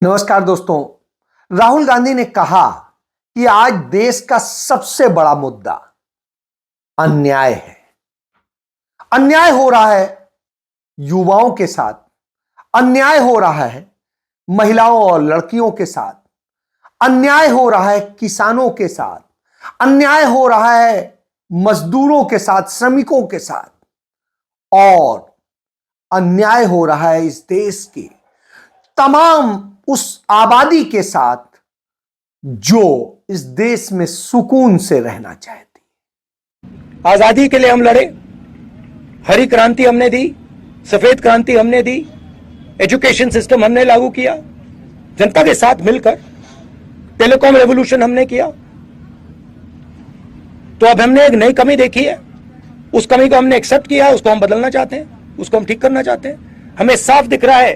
नमस्कार दोस्तों। राहुल गांधी ने कहा कि आज देश का सबसे बड़ा मुद्दा अन्याय है। अन्याय हो रहा है युवाओं के साथ, अन्याय हो रहा है महिलाओं और लड़कियों के साथ, अन्याय हो रहा है किसानों के साथ, अन्याय हो रहा है मजदूरों के साथ, श्रमिकों के साथ, और अन्याय हो रहा है इस देश की तमाम उस आबादी के साथ जो इस देश में सुकून से रहना चाहती है। आजादी के लिए हम लड़े, हरी क्रांति हमने दी, सफेद क्रांति हमने दी, एजुकेशन सिस्टम हमने लागू किया, जनता के साथ मिलकर टेलीकॉम रेवोल्यूशन हमने किया। तो अब हमने एक नई कमी देखी है, उस कमी को हमने एक्सेप्ट किया, उसको हम बदलना चाहते हैं, उसको हम ठीक करना चाहते हैं। हमें साफ दिख रहा है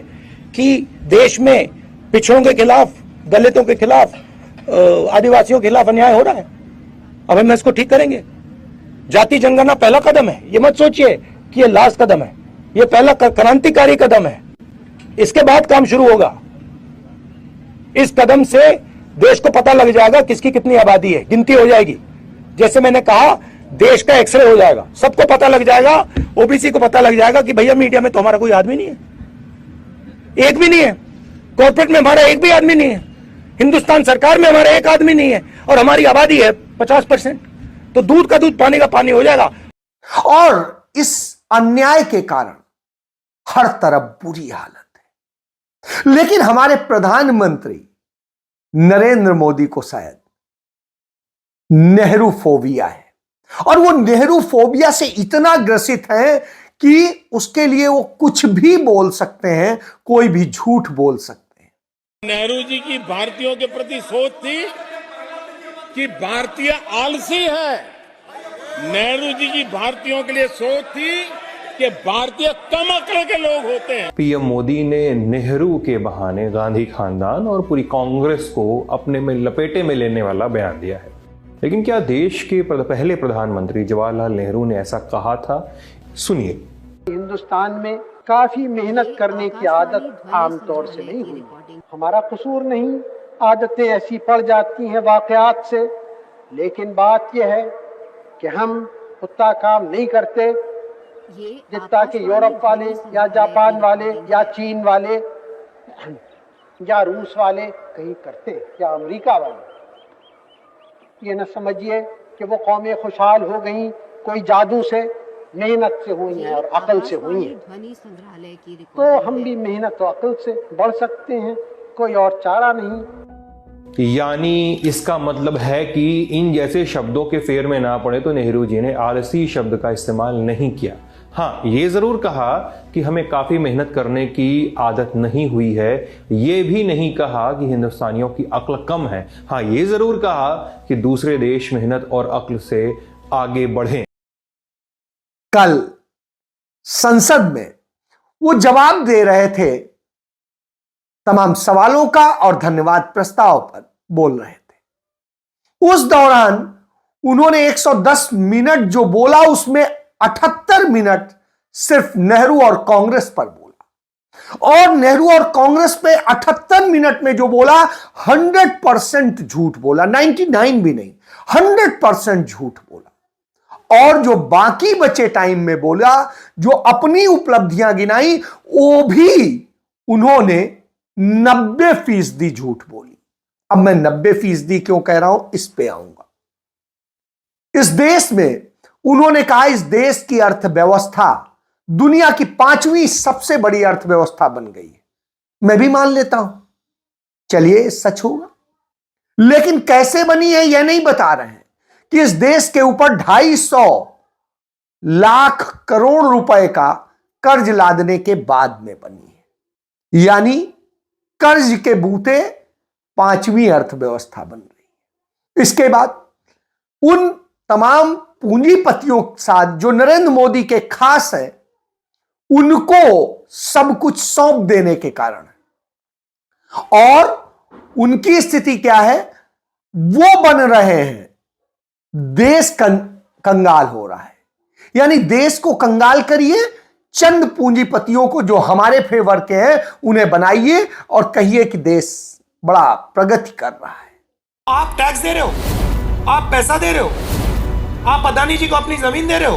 कि देश में पिछड़ों के खिलाफ, दलितों के खिलाफ, आदिवासियों के खिलाफ अन्याय हो रहा है। अब हम इसको ठीक करेंगे। जाति जनगणना पहला कदम है, ये मत सोचिए कि ये लास्ट कदम है, ये पहला क्रांतिकारी कदम है। इसके बाद काम शुरू होगा। इस कदम से देश को पता लग जाएगा किसकी कितनी आबादी है, गिनती हो जाएगी। जैसे मैंने कहा, देश का एक्सरे हो जाएगा, सबको पता लग जाएगा, ओबीसी को पता लग जाएगा कि भैया मीडिया में तो हमारा कोई आदमी नहीं है, एक भी नहीं है, कॉर्पोरेट में हमारा एक भी आदमी नहीं है, हिंदुस्तान सरकार में हमारा एक आदमी नहीं है, और हमारी आबादी है 50%। तो दूध का दूध, पानी का पानी हो जाएगा। और इस अन्याय के कारण हर तरफ बुरी हालत है। लेकिन हमारे प्रधानमंत्री नरेंद्र मोदी को शायद नेहरू फोबिया है, और वो नेहरू फोबिया से इतना ग्रसित है कि उसके लिए वो कुछ भी बोल सकते हैं, कोई भी झूठ बोल सकते हैं। नेहरू जी की भारतीयों के प्रति सोच थी कि भारतीय आलसी है। नेहरू जी की भारतीयों के लिए सोच थी कि भारतीय कम अक्ल के लोग होते हैं। पीएम मोदी ने नेहरू के बहाने गांधी खानदान और पूरी कांग्रेस को अपने में लपेटे में लेने वाला बयान दिया है। लेकिन क्या देश के पहले प्रधानमंत्री जवाहरलाल नेहरू ने ऐसा कहा था? सुनिए। हिंदुस्तान में काफी मेहनत करने की आदत आमतौर से नहीं हुई। हमारा कसूर नहीं, आदतें ऐसी पड़ जाती हैं वाकयात से। लेकिन बात यह है कि हम उतना काम नहीं करते जितना कि यूरोप वाले या जापान वाले या चीन वाले या रूस वाले कहीं करते या अमेरिका वाले। ये न समझिए कि वो कौमें खुशहाल हो गई कोई जादू से, मेहनत से हुई है और अकल से हुई है। तो हम भी मेहनत और अकल से बढ़ सकते हैं, कोई और चारा नहीं। यानी इसका मतलब है कि इन जैसे शब्दों के फेर में ना पड़े तो नेहरू जी ने आलसी शब्द का इस्तेमाल नहीं किया। हाँ, ये जरूर कहा कि हमें काफी मेहनत करने की आदत नहीं हुई है। ये भी नहीं कहा कि हिंदुस्तानियों की अक्ल कम है। हाँ, ये जरूर कहा कि दूसरे देश मेहनत और अक्ल से आगे बढ़ें। कल संसद में वो जवाब दे रहे थे तमाम सवालों का और धन्यवाद प्रस्ताव पर बोल रहे थे। उस दौरान उन्होंने 110 मिनट जो बोला, उसमें 78 मिनट सिर्फ नेहरू और कांग्रेस पर बोला, और नेहरू और कांग्रेस पे 78 मिनट में जो बोला 100% झूठ बोला, 99 भी नहीं, 100% झूठ बोला। और जो बाकी बचे टाइम में बोला, जो अपनी उपलब्धियां गिनाई, वो भी उन्होंने 90% झूठ बोली। अब मैं 90% क्यों कह रहा हूं, इस पे आऊंगा। इस देश में उन्होंने कहा इस देश की अर्थव्यवस्था दुनिया की 5वीं सबसे बड़ी अर्थव्यवस्था बन गई है। मैं भी मान लेता हूं, चलिए सच होगा। लेकिन कैसे बनी है यह नहीं बता रहे हैं कि इस देश के ऊपर 250 लाख करोड़ रुपए का कर्ज लादने के बाद में बनी है। यानी कर्ज के बूते 5वीं अर्थव्यवस्था बन रही है। इसके बाद उन तमाम पूंजीपतियों के साथ जो नरेंद्र मोदी के खास हैं, उनको सब कुछ सौंप देने के कारण, और उनकी स्थिति क्या है, वो बन रहे हैं, देश कंगाल हो रहा है। यानी देश को कंगाल करिए, चंद पूंजीपतियों को जो हमारे फेवर के हैं उन्हें बनाइए और कहिए कि देश बड़ा प्रगति कर रहा है। आप टैक्स दे रहे हो, आप पैसा दे रहे हो, आप अदानी जी को अपनी जमीन दे रहे हो।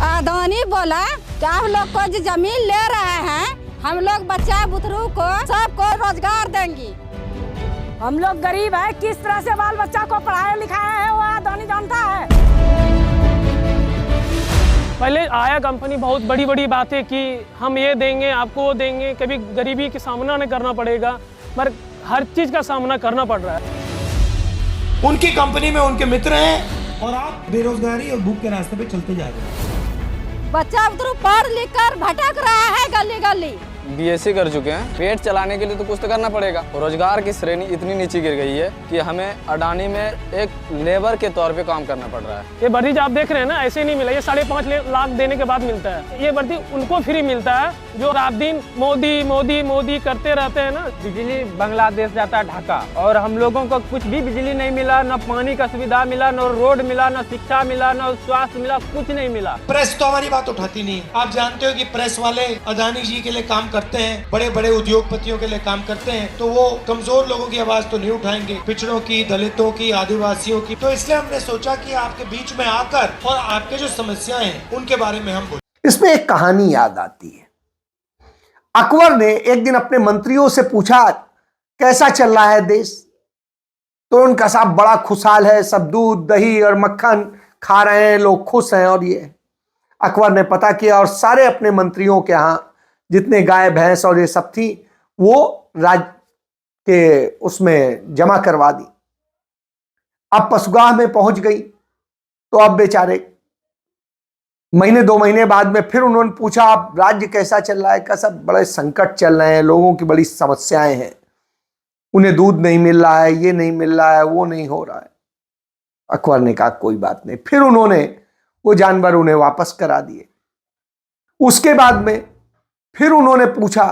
अदानी बोला कि आप लोग को जो जमीन ले रहे हैं, हम लोग बच्चा बुतरू को सबको रोजगार देंगे। हम लोग गरीब है, किस तरह से बाल बच्चा को पढ़ाया लिखाया है वो अदानी जानता है। पहले आया कंपनी बहुत बड़ी बड़ी बातें की, हम ये देंगे आपको वो देंगे, कभी गरीबी का सामना नहीं करना पड़ेगा, मगर हर चीज का सामना करना पड़ रहा है। उनकी कंपनी में उनके मित्र हैं और आप बेरोजगारी और भूख के रास्ते पे चलते जा रहे हैं। बच्चा बुतरू पढ़ लिख कर भटक रहा है गली गली। बीएससी कर चुके हैं, पेट चलाने के लिए तो कुछ तो करना पड़ेगा। रोजगार की श्रेणी इतनी नीचे गिर गई है कि हमें अडानी में एक लेबर के तौर पे काम करना पड़ रहा है। ये वर्दी जो आप देख रहे हैं ना, ऐसे नहीं मिला, ये 5.5 लाख देने के बाद मिलता है। ये वर्दी उनको फ्री मिलता है जो रात दिन मोदी मोदी मोदी करते रहते हैं ना। बिजली बांग्लादेश जाता है ढाका, और हम लोगों को कुछ भी बिजली नहीं मिला, न पानी का सुविधा मिला, न रोड मिला, न शिक्षा मिला, न स्वास्थ्य मिला, कुछ नहीं मिला। प्रेस तो हमारी बात उठाती नहीं। आप जानते हो कि प्रेस वाले अदानी जी के लिए काम करते हैं, बड़े बड़े उद्योगपतियों के लिए काम करते हैं, तो वो कमजोर लोगों की आवाज तो नहीं उठाएंगे, पिछड़ों की, दलितों की, आदिवासियों की। तो इसलिए हमने सोचा कि आपके बीच में आकर और आपके जो समस्याएं हैं उनके बारे में हम बोलें। इसमें एक कहानी याद आती है। अकबर ने एक दिन अपने मंत्रियों से पूछा कैसा चल रहा है देश, तो उनका साहब बड़ा खुशहाल है, सब दूध दही और मक्खन खा रहे हैं, लोग खुश हैं। और ये अकबर ने पता किया और सारे अपने मंत्रियों के यहाँ जितने गाय भैंस और ये सब थी वो राज के उसमें जमा करवा दी। अब पशुगाह में पहुंच गई तो अब बेचारे महीने 2 महीने बाद में फिर उन्होंने पूछा अब राज्य कैसा चल रहा है। कैसा, बड़े संकट चल रहे हैं, लोगों की बड़ी समस्याएं हैं, उन्हें दूध नहीं मिल रहा है, ये नहीं मिल रहा है, वो नहीं हो रहा है। अकबर ने कहा कोई बात नहीं, फिर उन्होंने वो जानवर उन्हें वापस करा दिए। उसके बाद में फिर उन्होंने पूछा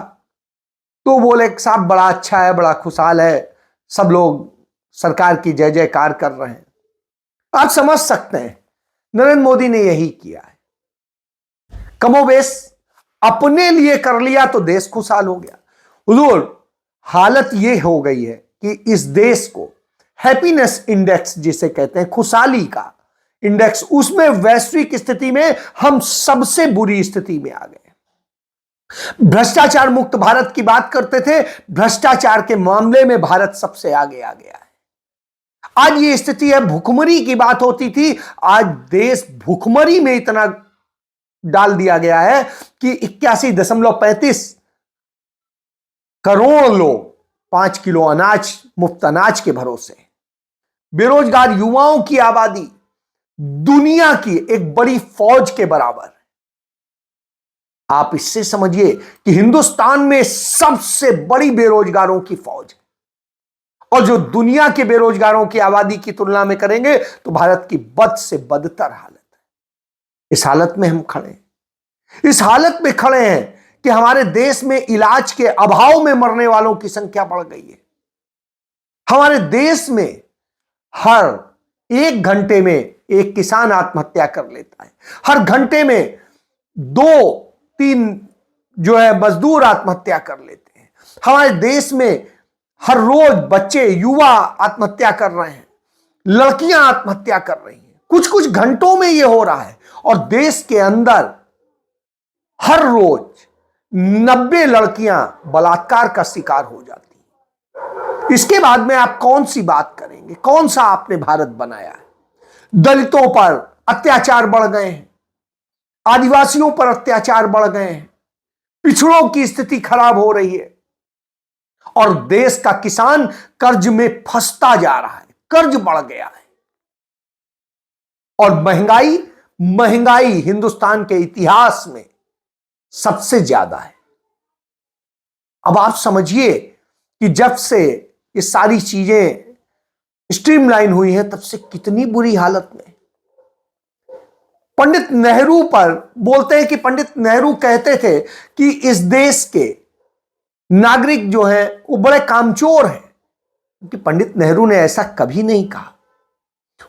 तो बोले साहब बड़ा अच्छा है, बड़ा खुशहाल है, सब लोग सरकार की जय जयकार कर रहे हैं। आप समझ सकते हैं नरेंद्र मोदी ने यही किया है, कमोबेश अपने लिए कर लिया तो देश खुशहाल हो गया। हुजूर हालत यह हो गई है कि इस देश को हैप्पीनेस इंडेक्स जिसे कहते हैं, खुशहाली का इंडेक्स, उसमें वैश्विक स्थिति में हम सबसे बुरी स्थिति में आ गए। भ्रष्टाचार मुक्त भारत की बात करते थे, भ्रष्टाचार के मामले में भारत सबसे आगे आ गया है। आज ये स्थिति है, भुखमरी की बात होती थी, आज देश भुखमरी में इतना डाल दिया गया है कि 81.35 करोड़ लोग 5 किलो अनाज, मुफ्त अनाज के भरोसे। बेरोजगार युवाओं की आबादी दुनिया की एक बड़ी फौज के बराबर। आप इससे समझिए कि हिंदुस्तान में सबसे बड़ी बेरोजगारों की फौज है, और जो दुनिया के बेरोजगारों की आबादी की तुलना में करेंगे तो भारत की बद से बदतर हालत है। इस हालत में हम खड़े हैं, इस हालत में खड़े हैं कि हमारे देश में इलाज के अभाव में मरने वालों की संख्या बढ़ गई है। हमारे देश में हर 1 घंटे में एक किसान आत्महत्या कर लेता है, हर घंटे में 2-3 जो है मजदूर आत्महत्या कर लेते हैं। हमारे देश में हर रोज बच्चे, युवा आत्महत्या कर रहे हैं, लड़कियां आत्महत्या कर रही हैं। कुछ कुछ घंटों में यह हो रहा है, और देश के अंदर हर रोज 90 लड़कियां बलात्कार का शिकार हो जाती हैं। इसके बाद में आप कौन सी बात करेंगे? कौन सा आपने भारत बनाया है? दलितों पर अत्याचार बढ़ गए हैं, आदिवासियों पर अत्याचार बढ़ गए हैं, पिछड़ों की स्थिति खराब हो रही है, और देश का किसान कर्ज में फंसता जा रहा है, कर्ज बढ़ गया है, और महंगाई हिंदुस्तान के इतिहास में सबसे ज्यादा है। अब आप समझिए कि जब से ये सारी चीजें स्ट्रीमलाइन हुई हैं तब से कितनी बुरी हालत में। पंडित नेहरू पर बोलते हैं कि पंडित नेहरू कहते थे कि इस देश के नागरिक जो हैं वो बड़े कामचोर हैं, क्योंकि पंडित नेहरू ने ऐसा कभी नहीं कहा।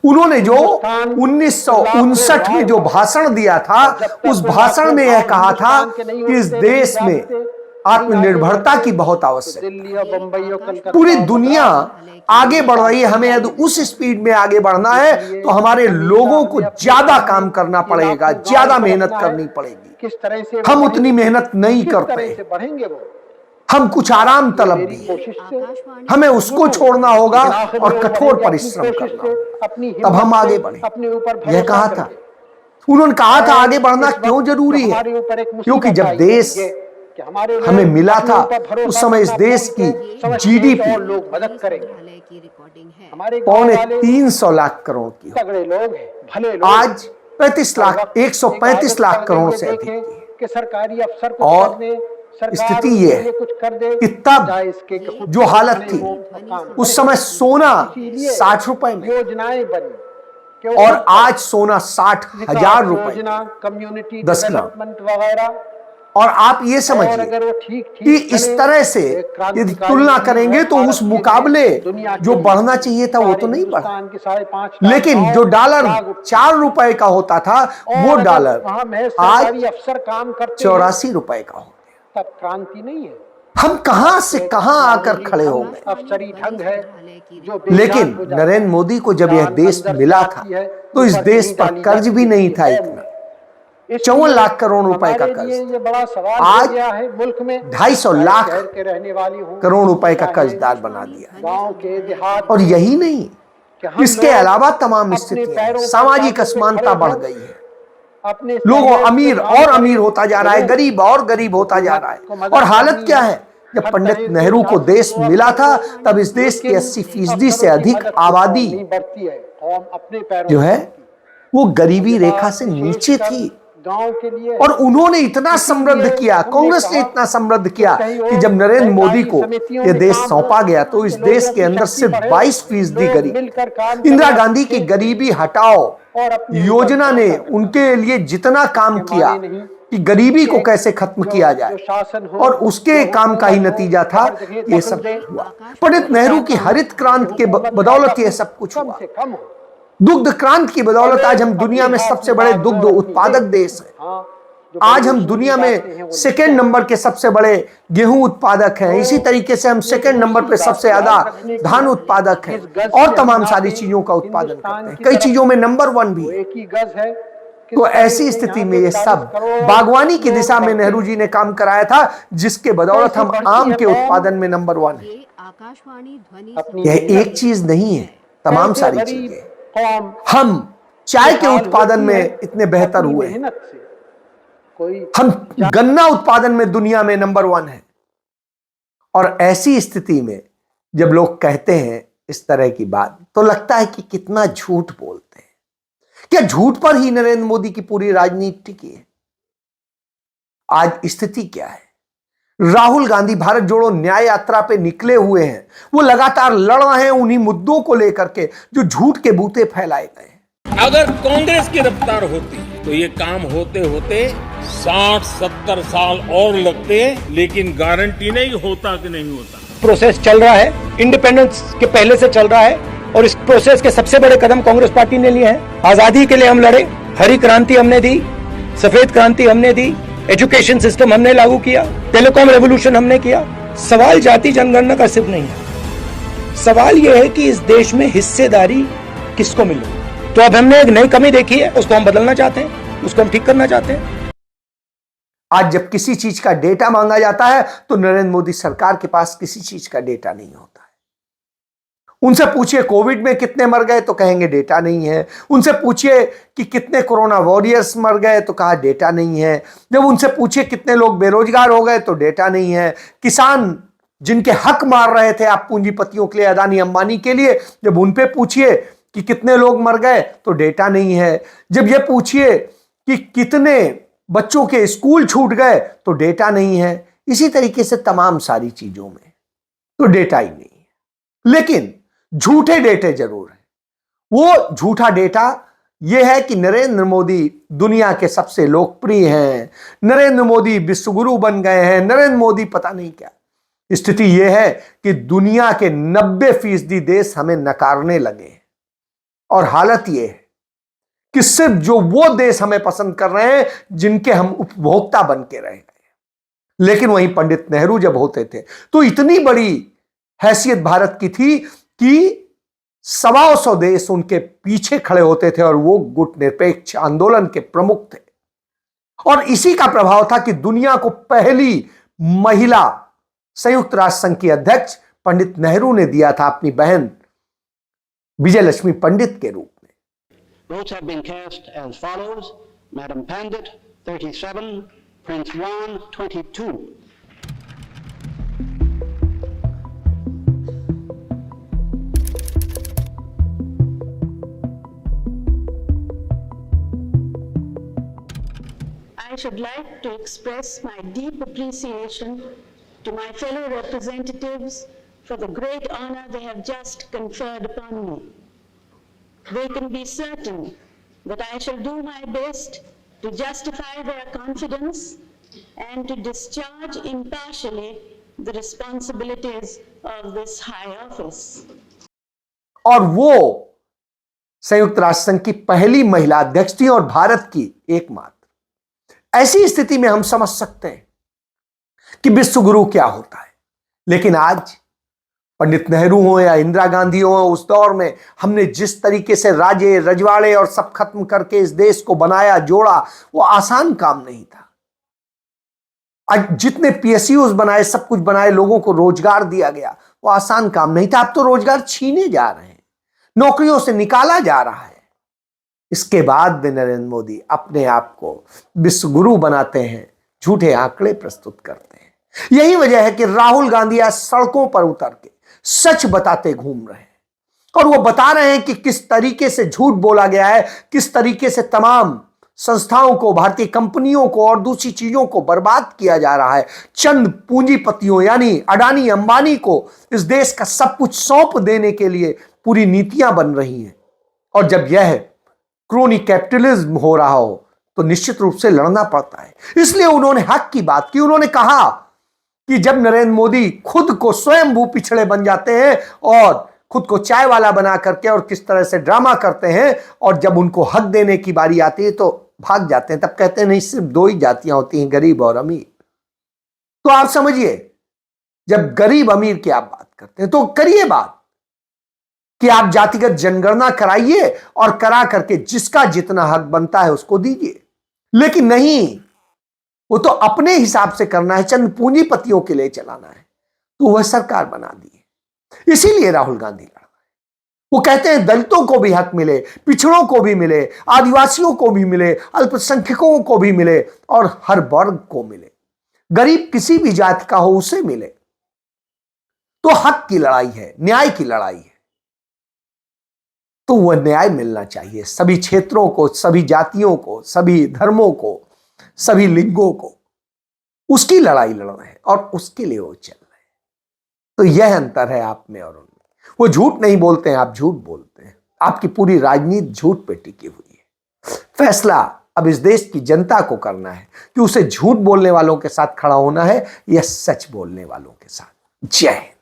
उन्होंने जो 1959 में जो भाषण दिया था, उस भाषण में यह कहा था कि इस देश में आत्मनिर्भरता की बहुत आवश्यकता। पूरी दुनिया आगे बढ़ रही है, हमें यदि उस स्पीड में आगे बढ़ना है तो हमारे लोगों को ज्यादा काम करना पड़ेगा, ज्यादा मेहनत करनी पड़ेगी। किस तरह से हम उतनी मेहनत नहीं करते, बढ़ेंगे वो हम कुछ आराम तलब भी हैं, हमें उसको छोड़ना होगा और कठोर परिश्रम करना होगा, तब हम आगे बढ़े। अपने ऊपर यह कहा था, उन्होंने कहा था आगे बढ़ना क्यों जरूरी है, क्योंकि जब देश हमें मिला था उस समय इस देश की जीडीपी लोग मदद करेंगे। हमारे 350 लाख करोड़ की, तगड़े लोग हैं, भले लोग, आज 135 लाख करोड़ से अधिक की। कि सरकारी अफसर कुछ और कर दे, स्थिति ये है कुछ कर दे, कि तब जो हालत थी उस समय सोना 60 रुपए में, योजनाएं बनी और आज सोना 60,000 रुपए, कम्युनिटी 10 ग्राम। डेवलपमेंट वगैरह। और आप ये समझिए कि इस तरह से यदि तुलना करेंगे तो उस मुकाबले जो बढ़ना चाहिए था वो तो नहीं बढ़ा, लेकिन जो डॉलर 4 रुपए का होता था वो डॉलर आज अफसर काम करते 84 रुपए का हो गया। तब क्रांति नहीं है, हम कहां से कहां आकर खड़े हो गए। अफसरी ढंग है जो लेकिन नरेंद्र मोदी को जब यह देश मिला था तो इस देश पर कर्ज भी नहीं था इतना, 54 लाख करोड़ रुपए का कर्ज। ये बड़ा सवाल आज हो गया है मुल्क में। 250 लाख शहर के रहने वाली हूं, करोड़ रुपए का कर्जदार बना दिया। गांव के देहात, और यही नहीं, इसके अलावा तमाम स्थितियां, सामाजिक असमानता बढ़ गई है, अपने लोगों अमीर और अमीर होता जा रहा है, गरीब और गरीब होता जा रहा है। और हालत क्या है, जब पंडित नेहरू को देश मिला था तब इस देश की 80% से अधिक आबादी जो है वो गरीबी रेखा से नीचे थी। गांव के लिए और उन्होंने इतना समृद्ध किया, कांग्रेस ने इतना समृद्ध किया कि जब नरेंद्र मोदी को यह देश सौंपा गया तो इस देश के अंदर सिर्फ 22% गरीब। इंदिरा गांधी की गरीबी हटाओ योजना ने उनके लिए जितना काम किया कि गरीबी को कैसे खत्म किया जाए, और उसके काम का ही नतीजा था ये सब हुआ। पंडित नेहरू की हरित क्रांति के बदौलत ये सब कुछ हुआ। दुग्ध क्रांति की बदौलत आज हम दुनिया में सबसे बड़े दुग्ध उत्पादक देश हैं। आज हम दुनिया में सेकेंड नंबर के सबसे बड़े गेहूं उत्पादक हैं। इसी तरीके से हम सेकेंड नंबर पे सबसे ज्यादा धान उत्पादक हैं और तमाम सारी चीजों का उत्पादन करते हैं, कई चीजों में नंबर 1 भी। एक ही गज है। तो ऐसी स्थिति में ये सब बागवानी की दिशा में नेहरू जी ने काम कराया था, जिसके बदौलत हम आम के उत्पादन में नंबर 1 है। यह एक चीज नहीं है, तमाम सारी चीजें। हम चाय के उत्पादन में इतने बेहतर हुए, हम गन्ना उत्पादन में दुनिया में नंबर 1 है। और ऐसी स्थिति में जब लोग कहते हैं इस तरह की बात तो लगता है कि कितना झूठ बोलते हैं। क्या झूठ पर ही नरेंद्र मोदी की पूरी राजनीति टिकी है? आज स्थिति क्या है? राहुल गांधी भारत जोड़ो न्याय यात्रा पे निकले हुए हैं, वो लगातार लड़ रहे हैं उन्हीं मुद्दों को लेकर के जो झूठ के बूते फैलाए गए हैं। अगर कांग्रेस की रफ्तार होती तो ये काम होते होते 60-70 साल और लगते, लेकिन गारंटी नहीं होता कि नहीं होता। प्रोसेस चल रहा है, इंडिपेंडेंस के पहले से चल रहा है, और इस प्रोसेस के सबसे बड़े कदम कांग्रेस पार्टी ने लिए हैं। आजादी के लिए हम लड़े, हरी क्रांति हमने दी, सफेद क्रांति हमने दी, एजुकेशन सिस्टम हमने लागू किया, टेलीकॉम रेवोल्यूशन हमने किया। सवाल जाति जनगणना का सिर्फ नहीं है, सवाल यह है कि इस देश में हिस्सेदारी किसको मिले। तो अब हमने एक नई कमी देखी है, उसको हम बदलना चाहते हैं, उसको हम ठीक करना चाहते हैं। आज जब किसी चीज का डेटा मांगा जाता है तो नरेंद्र मोदी सरकार के पास किसी चीज का डेटा नहीं होता है। उनसे पूछिए कोविड में कितने मर गए तो कहेंगे डेटा नहीं है। उनसे पूछिए कि कितने कोरोना वॉरियर्स मर गए तो कहा डेटा नहीं है। जब उनसे पूछिए कितने लोग बेरोजगार हो गए तो डेटा नहीं है। किसान जिनके हक मार रहे थे आप पूंजीपतियों के लिए, अदानी अंबानी के लिए, जब उन पे पूछिए कि कितने लोग मर गए तो डेटा नहीं है। जब ये पूछिए कि कितने बच्चों के स्कूल छूट गए तो डेटा नहीं है। इसी तरीके से तमाम सारी चीजों में तो डेटा ही नहीं है। लेकिन झूठे डेटे जरूर हैं। वो झूठा डेटा यह है कि नरेंद्र मोदी दुनिया के सबसे लोकप्रिय हैं, नरेंद्र मोदी विश्वगुरु बन गए हैं, नरेंद्र मोदी पता नहीं क्या। स्थिति यह है कि दुनिया के 90% देश हमें नकारने लगे हैं। और हालत यह है कि सिर्फ जो वो देश हमें पसंद कर रहे हैं जिनके हम उपभोक्ता बन के रह गए। लेकिन वहीं पंडित नेहरू जब होते थे तो इतनी बड़ी हैसियत भारत की थी कि 125 देश उनके पीछे खड़े होते थे और वो गुटनिरपेक्ष आंदोलन के प्रमुख थे। और इसी का प्रभाव था कि दुनिया को पहली महिला संयुक्त राष्ट्र संघ की अध्यक्ष पंडित नेहरू ने दिया था अपनी बहन विजयलक्ष्मी पंडित के रूप में। Votes have been cast as follows: Madam Pandit 37, Prince Juan 22. I should like to express my deep appreciation to my fellow representatives for the great honor they have just conferred upon me. They can be certain that I shall do my best to justify their confidence and to discharge impartially the responsibilities of this high office. और वो संयुक्त राष्ट्र संघ की पहली महिला अध्यक्ष थी और भारत की एकमात्र। ऐसी स्थिति में हम समझ सकते हैं कि विश्व गुरु क्या होता है। लेकिन आज पंडित नेहरू हो या इंदिरा गांधी हो, उस दौर में हमने जिस तरीके से राजे रजवाड़े और सब खत्म करके इस देश को बनाया जोड़ा, वो आसान काम नहीं था। आज जितने पीएसयूज बनाए, सब कुछ बनाए, लोगों को रोजगार दिया गया, वो आसान काम नहीं था। अब तो रोजगार छीने जा रहे हैं, नौकरियों से निकाला जा रहा है। इसके बाद भी नरेंद्र मोदी अपने आप को विश्व गुरु बनाते हैं, झूठे आंकड़े प्रस्तुत करते हैं। यही वजह है कि राहुल गांधी आज सड़कों पर उतर के सच बताते घूम रहे हैं और वो बता रहे हैं कि किस तरीके से झूठ बोला गया है, किस तरीके से तमाम संस्थाओं को, भारतीय कंपनियों को और दूसरी चीजों को बर्बाद किया जा रहा है। चंद पूंजीपतियों यानी अडानी अंबानी को इस देश का सब कुछ सौंप देने के लिए पूरी नीतियां बन रही हैं। और जब यह क्रोनी कैपिटलिज्म हो रहा हो तो निश्चित रूप से लड़ना पड़ता है। इसलिए उन्होंने हक की बात की। उन्होंने कहा कि जब नरेंद्र मोदी खुद को स्वयंभू पिछड़े बन जाते हैं और खुद को चाय वाला बना करके और किस तरह से ड्रामा करते हैं, और जब उनको हक देने की बारी आती है तो भाग जाते हैं, तब कहते हैं नहीं, सिर्फ दो ही जातियां होती हैं, गरीब और अमीर। तो आप समझिए, जब गरीब अमीर की आप बात करते हैं तो करिए बात कि आप जातिगत जनगणना कराइए और करा करके जिसका जितना हक बनता है उसको दीजिए। लेकिन नहीं, वो तो अपने हिसाब से करना है, चंद पूंजीपतियों के लिए चलाना है, तो वह सरकार बना दी है। इसीलिए राहुल गांधी लड़ रहे हैं। वो कहते हैं दलितों को भी हक मिले, पिछड़ों को भी मिले, आदिवासियों को भी मिले, अल्पसंख्यकों को भी मिले और हर वर्ग को मिले। गरीब किसी भी जाति का हो उसे मिले। तो हक की लड़ाई है, न्याय की लड़ाई है। तो वह न्याय मिलना चाहिए सभी क्षेत्रों को, सभी जातियों को, सभी धर्मों को, सभी लिंगों को। उसकी लड़ाई लड़ रहे हैं और उसके लिए वो चल रहे हैं। तो यह अंतर है आप में और उनमें। वो झूठ नहीं बोलते हैं, आप झूठ बोलते हैं। आपकी पूरी राजनीति झूठ पे टिकी हुई है। फैसला अब इस देश की जनता को करना है कि उसे झूठ बोलने वालों के साथ खड़ा होना है या सच बोलने वालों के साथ। जय हिंद।